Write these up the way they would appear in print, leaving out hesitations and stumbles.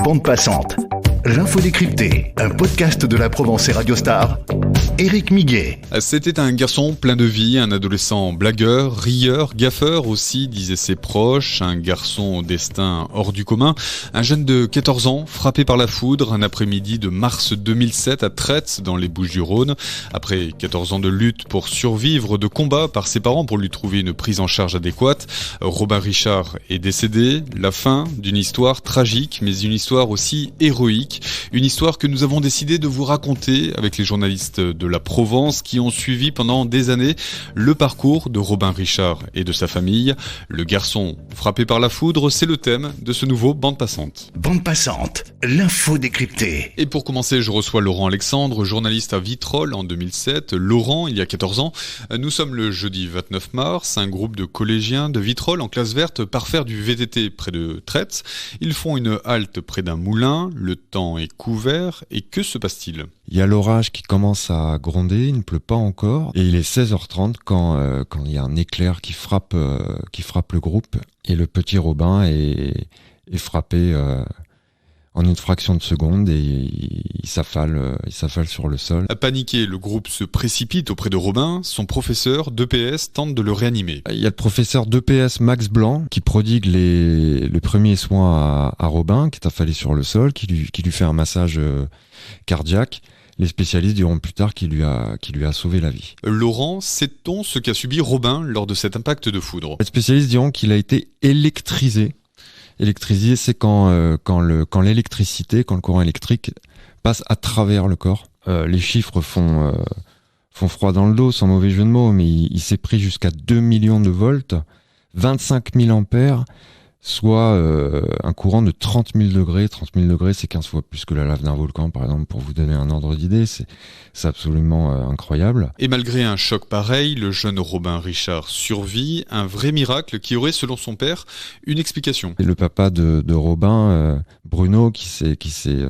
Bande passante. L'info décryptée, un podcast de la Provence et Radio Star. Éric Miguet. C'était un garçon plein de vie, un adolescent blagueur, rieur, gaffeur aussi, disaient ses proches, un garçon au destin hors du commun, un jeune de 14 ans frappé par la foudre un après-midi de mars 2007 à Traits dans les Bouches-du-Rhône. Après 14 ans de lutte pour survivre, de combat par ses parents pour lui trouver une prise en charge adéquate, Robin Richard est décédé. La fin d'une histoire tragique, mais une histoire aussi héroïque. Une histoire que nous avons décidé de vous raconter avec les journalistes de la Provence qui ont suivi pendant des années le parcours de Robin Richard et de sa famille. Le garçon frappé par la foudre, c'est le thème de ce nouveau Bande passante. Bande passante, l'info décryptée. Et pour commencer, je reçois Laurent Alexandre, journaliste à Vitrolles en 2007. Laurent, il y a 14 ans, nous sommes le jeudi 29 mars. Un groupe de collégiens de Vitrolles en classe verte part faire du VTT près de Traits. Ils font une halte près d'un moulin. Le temps est couvert. Et que se passe-t-il ? Il y a l'orage qui commence à gronder, il ne pleut pas encore, et il est 16h30 quand il y a un éclair qui frappe le groupe, et le petit Robin est frappé en une fraction de seconde, et il s'affale sur le sol. Paniqué, le groupe se précipite auprès de Robin. Son professeur d'EPS tente de le réanimer. Il y a le professeur d'EPS Max Blanc qui prodigue le premier soin à Robin, qui est affalé sur le sol, qui lui fait un massage cardiaque. Les spécialistes diront plus tard qu'il lui a sauvé la vie. Laurent, sait-on ce qu'a subi Robin lors de cet impact de foudre ? Les spécialistes diront qu'il a été électrisé. Électrisé, c'est quand l'électricité, quand le courant électrique passe à travers le corps. Les chiffres font froid dans le dos, sans mauvais jeu de mots, mais il s'est pris jusqu'à 2 millions de volts, 25 000 ampères, soit un courant de 30 000 degrés. 30 000 degrés, c'est 15 fois plus que la lave d'un volcan, par exemple, pour vous donner un ordre d'idée. C'est absolument incroyable. Et malgré un choc pareil, le jeune Robin Richard survit. Un vrai miracle qui aurait, selon son père, une explication. Et le papa de Robin, Bruno, qui s'est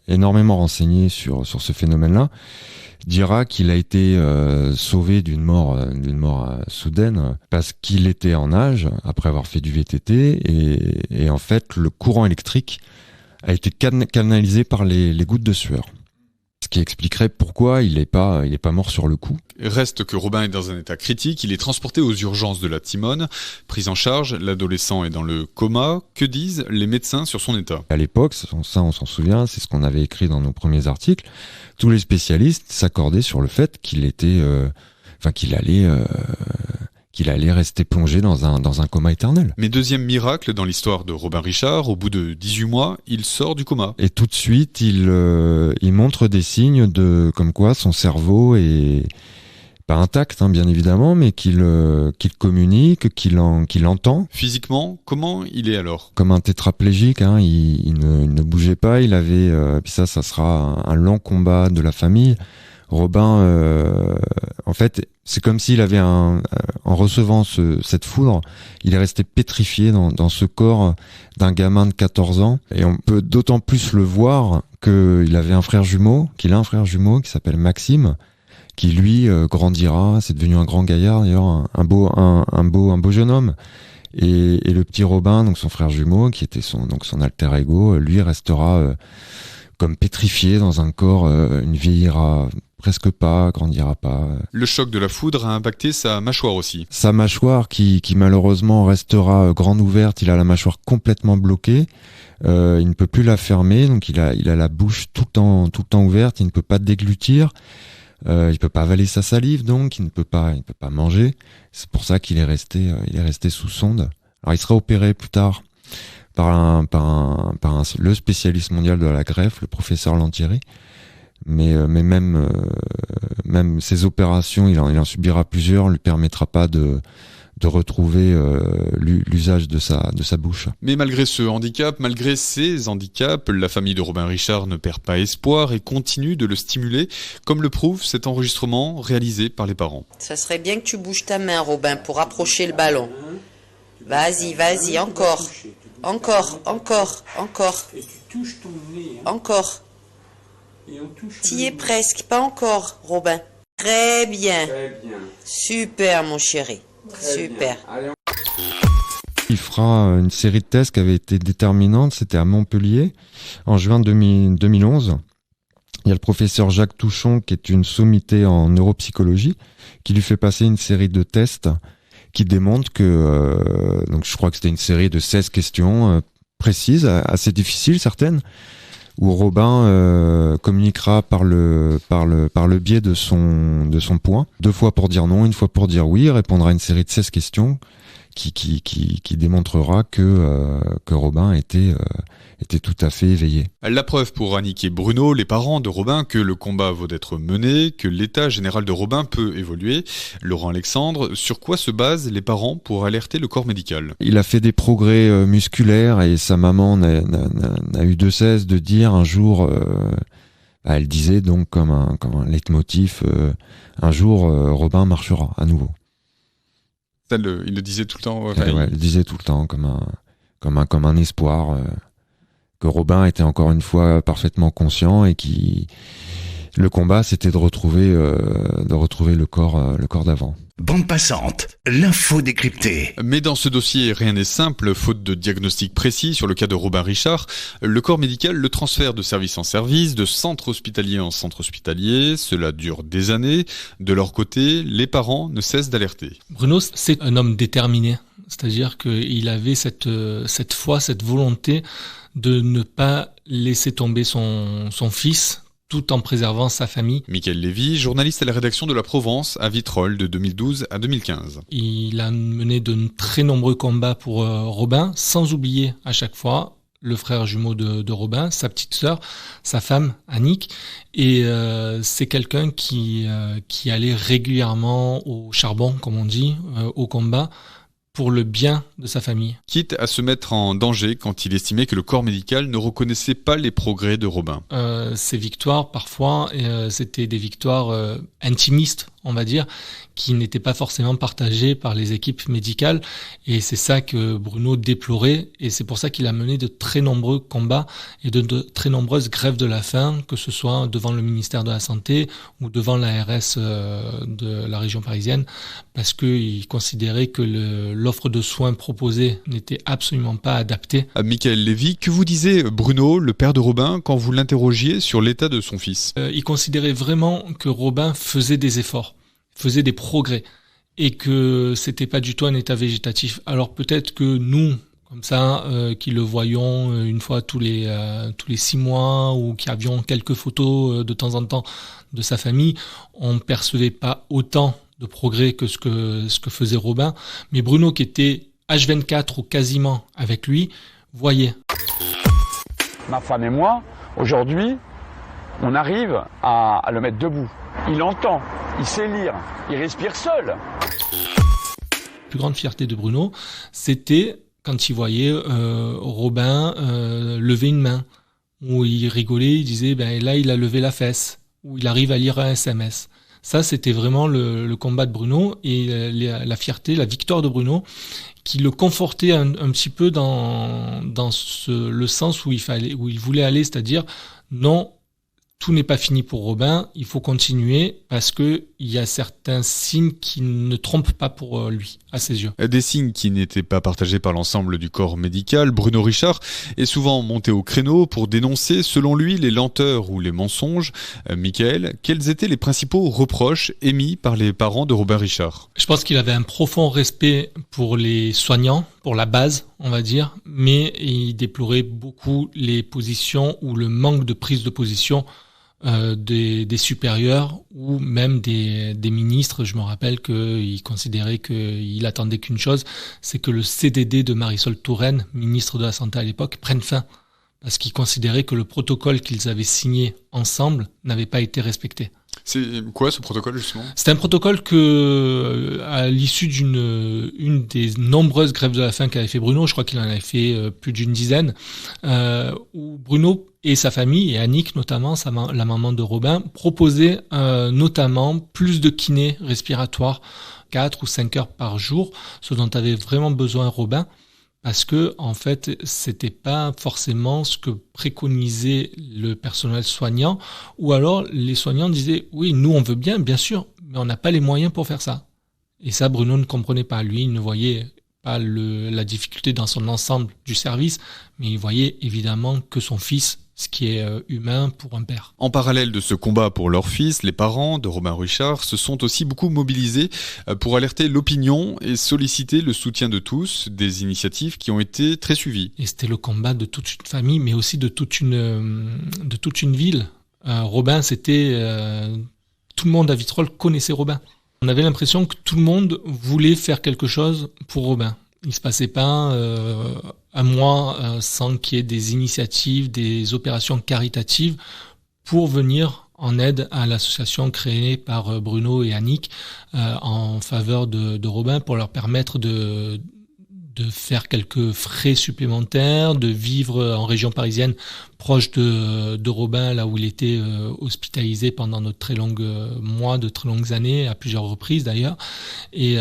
énormément renseigné sur ce phénomène-là, dira qu'il a été sauvé d'une mort soudaine parce qu'il était en nage après avoir fait du VTT et en fait le courant électrique a été canalisé par les gouttes de sueur. Ce qui expliquerait pourquoi il est pas mort sur le coup. Reste que Robin est dans un état critique, il est transporté aux urgences de la Timone. Prise en charge, l'adolescent est dans le coma. Que disent les médecins sur son état ? À l'époque, ça on s'en souvient, c'est ce qu'on avait écrit dans nos premiers articles, tous les spécialistes s'accordaient sur le fait qu'il allait rester plongé dans un coma éternel. Mais deuxième miracle dans l'histoire de Robin Richard, au bout de 18 mois, il sort du coma. Et tout de suite, il montre des signes comme quoi son cerveau est pas intact, bien évidemment, mais qu'il communique, qu'il entend. Physiquement, comment il est alors ? Comme un tétraplégique, il ne bougeait pas, il avait, puis ça sera un long combat de la famille. Robin, en fait, c'est comme s'il avait en recevant cette foudre, il est resté pétrifié dans ce corps d'un gamin de 14 ans. Et on peut d'autant plus le voir qu'il a un frère jumeau qui s'appelle Maxime, qui lui grandira, c'est devenu un grand gaillard d'ailleurs, un beau jeune homme. Et le petit Robin, donc son frère jumeau, qui était son alter ego, lui restera comme pétrifié dans un corps, il ne vieillira presque pas, grandira pas. Le choc de la foudre a impacté sa mâchoire aussi. Sa mâchoire qui malheureusement restera grande ouverte, il a la mâchoire complètement bloquée, il ne peut plus la fermer, donc il a la bouche tout le temps ouverte, il ne peut pas déglutir, il peut pas avaler sa salive, donc il ne peut pas manger. C'est pour ça qu'il est resté sous sonde. Alors il sera opéré plus tard par le spécialiste mondial de la greffe, le professeur Lantieri. Mais même ces opérations, il en subira plusieurs, ne lui permettra pas de retrouver l'usage de sa bouche. Mais malgré ces handicaps, la famille de Robin Richard ne perd pas espoir et continue de le stimuler, comme le prouve cet enregistrement réalisé par les parents. Ça serait bien que tu bouges ta main, Robin, pour approcher le ballon. Vas-y, encore. Et tu touches ton nez. Encore. T'y es presque, pas encore, Robin. Très bien. Très bien. Super, mon chéri. Très Super. Bien. Allez, Il fera une série de tests qui avait été déterminante, c'était à Montpellier, en juin 2011. Il y a le professeur Jacques Touchon, qui est une sommité en neuropsychologie, qui lui fait passer une série de tests qui démontrent que, donc je crois que c'était une série de 16 questions précises, assez difficiles certaines, où Robin communiquera par le biais de son poing, 2 fois pour dire non, 1 fois pour dire oui, répondra à une série de 16 questions qui démontrera que Robin était tout à fait éveillé. La preuve pour Annick et Bruno, les parents de Robin, que le combat vaut d'être mené, que l'état général de Robin peut évoluer. Laurent Alexandre, sur quoi se basent les parents pour alerter le corps médical ? Il a fait des progrès musculaires et sa maman n'a eu de cesse de dire un jour, elle disait donc comme un leitmotiv, un jour Robin marchera à nouveau. Ça, il le disait tout le temps. Ouais, il le disait tout le temps comme un espoir. Que Robin était encore une fois parfaitement conscient et le combat c'était de retrouver le corps d'avant. Bande passante, l'info décryptée. Mais dans ce dossier, rien n'est simple, faute de diagnostic précis sur le cas de Robin Richard. Le corps médical le transfère de service en service, de centre hospitalier en centre hospitalier. Cela dure des années. De leur côté, les parents ne cessent d'alerter. Bruno, c'est un homme déterminé. C'est-à-dire qu'il avait cette foi, cette volonté de ne pas laisser tomber son fils, tout en préservant sa famille. Michael Lévy, journaliste à la rédaction de La Provence à Vitrolles de 2012 à 2015. Il a mené de très nombreux combats pour Robin, sans oublier à chaque fois le frère jumeau de Robin, sa petite sœur, sa femme Annick. Et c'est quelqu'un qui allait régulièrement au charbon, comme on dit, au combat, pour le bien de sa famille. Quitte à se mettre en danger quand il estimait que le corps médical ne reconnaissait pas les progrès de Robin. Ces victoires, parfois, c'était des victoires intimistes, on va dire, qui n'étaient pas forcément partagées par les équipes médicales. Et c'est ça que Bruno déplorait. Et c'est pour ça qu'il a mené de très nombreux combats et de très nombreuses grèves de la faim, que ce soit devant le ministère de la Santé ou devant l'ARS de la région parisienne, parce qu'il considérait que l'offre de soins proposée n'était absolument pas adaptée. Michael Lévy, que vous disait Bruno, le père de Robin, quand vous l'interrogiez sur l'état de son fils ? Il considérait vraiment que Robin faisait des efforts, faisait des progrès, et que c'était pas du tout un état végétatif. Alors peut-être que nous, comme ça, qui le voyons une fois tous les 6 mois, ou qui avions quelques photos de temps en temps de sa famille, on percevait pas autant de progrès que ce que faisait Robin. Mais Bruno, qui était H24 ou quasiment avec lui, voyait. Ma femme et moi, aujourd'hui, on arrive à le mettre debout. Il entend, il sait lire, il respire seul. La plus grande fierté de Bruno, c'était quand il voyait Robin lever une main, où il rigolait, il disait là il a levé la fesse, où il arrive à lire un SMS. Ça, c'était vraiment le combat de Bruno et la fierté, la victoire de Bruno, qui le confortait un petit peu dans le sens où il voulait aller, c'est-à-dire non, tout n'est pas fini pour Robin, il faut continuer parce que il y a certains signes qui ne trompent pas pour lui, à ses yeux. Des signes qui n'étaient pas partagés par l'ensemble du corps médical. Bruno Richard est souvent monté au créneau pour dénoncer, selon lui, les lenteurs ou les mensonges. Michael, quels étaient les principaux reproches émis par les parents de Robin Richard ? Je pense qu'il avait un profond respect pour les soignants, pour la base, on va dire, mais il déplorait beaucoup les positions ou le manque de prise de position des supérieurs ou même des ministres. Je me rappelle qu'il considérait qu'il attendait qu'une chose, c'est que le CDD de Marisol Touraine, ministre de la Santé à l'époque, prenne fin. Parce qu'il considérait que le protocole qu'ils avaient signé ensemble n'avait pas été respecté. C'est quoi ce protocole justement ? C'est un protocole que, à l'issue une des nombreuses grèves de la faim qu'avait fait Bruno, je crois qu'il en avait fait plus d'une dizaine, où Bruno et sa famille, et Annick notamment, la maman de Robin, proposaient notamment plus de kinés respiratoires, 4 ou 5 heures par jour, ce dont avait vraiment besoin Robin. Parce que, en fait, c'était pas forcément ce que préconisait le personnel soignant, ou alors les soignants disaient, oui, nous on veut bien sûr, mais on n'a pas les moyens pour faire ça. Et ça, Bruno ne comprenait pas. Lui, il ne voyait pas la difficulté dans son ensemble du service, mais il voyait évidemment que son fils, ce qui est humain pour un père. En parallèle de ce combat pour leur fils, les parents de Robin Richard se sont aussi beaucoup mobilisés pour alerter l'opinion et solliciter le soutien de tous, des initiatives qui ont été très suivies. Et c'était le combat de toute une famille, mais aussi de toute une ville. Robin, c'était... tout le monde à Vitrolles connaissait Robin. On avait l'impression que tout le monde voulait faire quelque chose pour Robin. Il se passait pas un mois sans qu'il y ait des initiatives, des opérations caritatives pour venir en aide à l'association créée par Bruno et Annick en faveur de Robin, pour leur permettre de faire quelques frais supplémentaires, de vivre en région parisienne proche de Robin, là où il était hospitalisé pendant de très longues années, à plusieurs reprises d'ailleurs. Et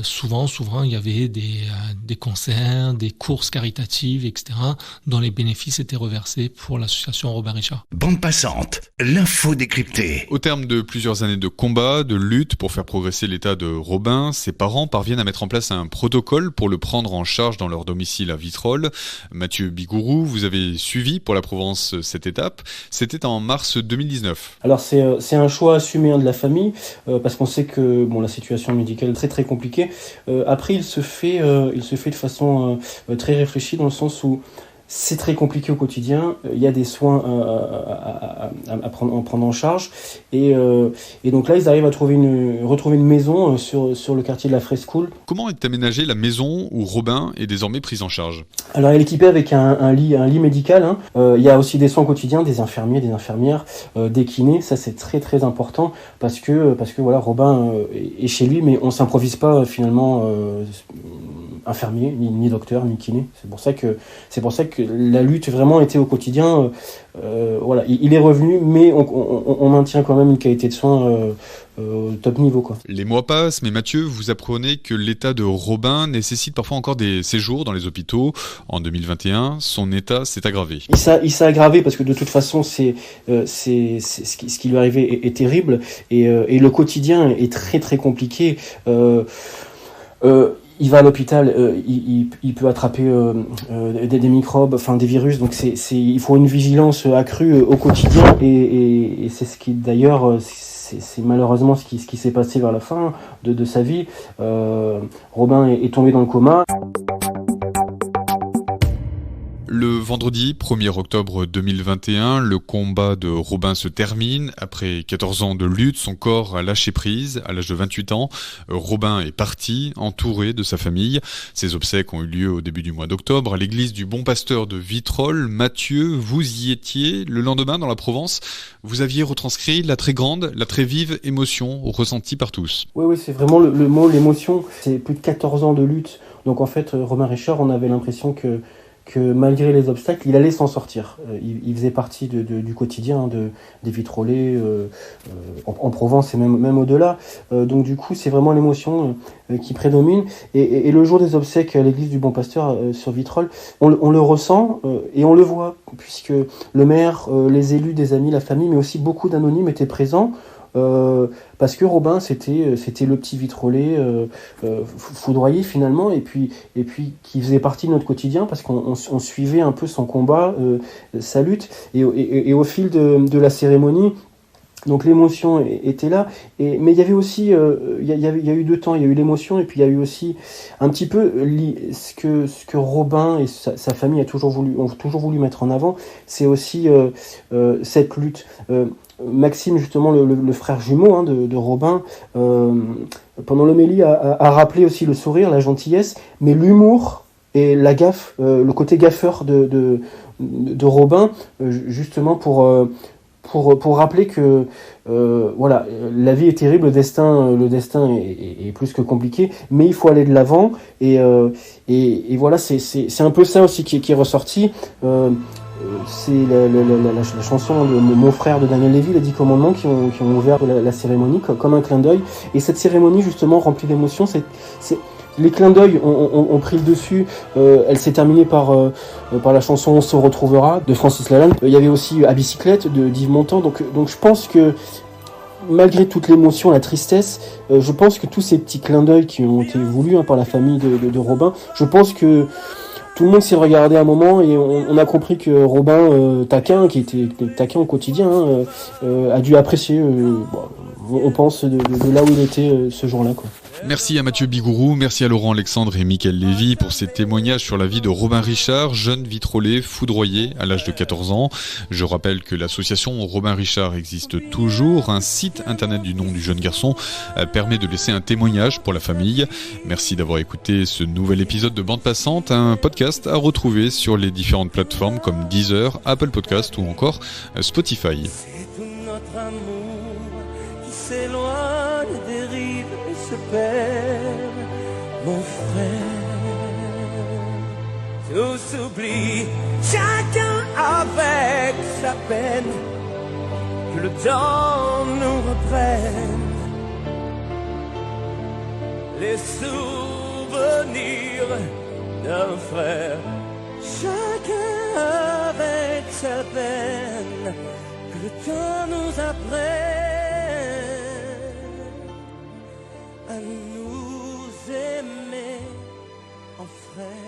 souvent, il y avait des concerts, des courses caritatives, etc., dont les bénéfices étaient reversés pour l'association Robin Richard. Bande passante, l'info décryptée. Au terme de plusieurs années de combat, de lutte pour faire progresser l'état de Robin, ses parents parviennent à mettre en place un protocole pour le prendre en charge dans leur domicile à Vitrolles. Mathieu Bigourou, vous avez suivi pour la Provence cette étape. C'était en mars 2019. Alors c'est un choix assumé de la famille parce qu'on sait que la situation médicale est très très compliquée. Après il se fait de façon très réfléchie, dans le sens où c'est très compliqué au quotidien. Il y a des soins à prendre en charge, et donc là ils arrivent à retrouver une maison sur le quartier de la Frescoul. Comment est aménagée la maison où Robin est désormais pris en charge? Alors elle est équipée avec un lit médical. Il y a aussi des soins quotidiens, des infirmiers, des infirmières, des kinés. Ça c'est très très important parce que voilà, Robin est chez lui, mais on s'improvise pas finalement infirmier, ni docteur, ni kiné. C'est pour ça que la lutte vraiment était au quotidien. Voilà, il est revenu, mais on maintient quand même une qualité de soins top niveau, quoi. Les mois passent, mais Mathieu, vous apprenez que l'état de Robin nécessite parfois encore des séjours dans les hôpitaux. En 2021, son état s'est aggravé. Il s'est aggravé parce que de toute façon, c'est ce qui lui est arrivé est terrible, et le quotidien est très très compliqué. Il va à l'hôpital, il peut attraper des microbes, enfin des virus, donc il faut une vigilance accrue au quotidien, et c'est ce qui d'ailleurs c'est malheureusement ce qui s'est passé vers la fin de sa vie. Robin est tombé dans le coma. Le vendredi 1er octobre 2021, le combat de Robin se termine. Après 14 ans de lutte, son corps a lâché prise. À l'âge de 28 ans, Robin est parti, entouré de sa famille. Ses obsèques ont eu lieu au début du mois d'octobre à l'église du Bon Pasteur de Vitrolles. Mathieu, vous y étiez le lendemain dans la Provence. Vous aviez retranscrit la très grande, la très vive émotion ressentie par tous. Oui, c'est vraiment le mot, l'émotion. C'est plus de 14 ans de lutte. Donc en fait, Robin Richard, on avait l'impression que malgré les obstacles, il allait s'en sortir. Il faisait partie du quotidien des Vitrolais en Provence et même au-delà. Donc du coup, c'est vraiment l'émotion qui prédomine. Et le jour des obsèques à l'église du Bon Pasteur sur Vitrolles, on le ressent et on le voit, puisque le maire, les élus, des amis, la famille, mais aussi beaucoup d'anonymes étaient présents. Parce que Robin c'était le petit Vitrolais foudroyé finalement, et puis qui faisait partie de notre quotidien, parce qu'on suivait un peu son combat, sa lutte, et au fil de la cérémonie. Donc l'émotion était là, mais il y avait aussi, il y a eu deux temps. Il y a eu l'émotion, et puis il y a eu aussi un petit peu ce que Robin et sa famille ont toujours voulu mettre en avant. C'est aussi cette lutte. Maxime, justement, le frère jumeau de Robin, pendant l'homélie a rappelé aussi le sourire, la gentillesse, mais l'humour et la gaffe, le côté gaffeur de Robin, justement pour rappeler que voilà, la vie est terrible, le destin est plus que compliqué, mais il faut aller de l'avant, et voilà, c'est un peu ça aussi qui est ressorti. C'est la chanson de Mon frère de Daniel Lévy, les 10 commandements, qui ont ouvert la cérémonie comme un clin d'œil. Et cette cérémonie, justement, remplie d'émotions, les clins d'œil ont pris le dessus. Elle s'est terminée par la chanson On se retrouvera de Francis Lalanne. Il y avait aussi À bicyclette d'Yves Montand. Donc je pense que malgré toute l'émotion, la tristesse, je pense que tous ces petits clins d'œil qui ont été voulus par la famille de Robin, je pense que tout le monde s'est regardé un moment et on a compris que Robin taquin, qui était taquin au quotidien, a dû apprécier, on pense, de là où il était ce jour-là, quoi. Merci à Mathieu Bigourou, merci à Laurent Alexandre et Mickaël Lévy pour ces témoignages sur la vie de Robin Richard, jeune vitrolé foudroyé à l'âge de 14 ans. Je rappelle que l'association Robin Richard existe toujours. Un site internet du nom du jeune garçon permet de laisser un témoignage pour la famille. Merci d'avoir écouté ce nouvel épisode de Bande Passante, un podcast à retrouver sur les différentes plateformes comme Deezer, Apple Podcast ou encore Spotify. C'est tout notre amour qui s'éloigne des rives et se perd, mon frère. Tout s'oublie, chacun avec sa peine, que le temps nous reprenne les souvenirs d'un frère. Chacun avec sa peine, que le temps nous apprenne à nous aimer en frère.